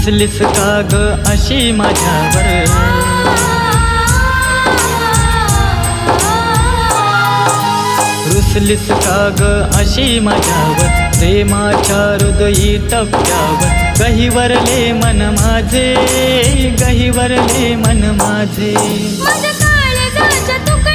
रुसलीस का ग अशी माझ्यावर, रुसलीस का ग अशी माझ्यावर, प्रेमाच्या हृदयी टप्प्यावर गहिवरले मन माझे, गहिवरले मन माझे. माझ्या काळजाच्या तुकड्यावर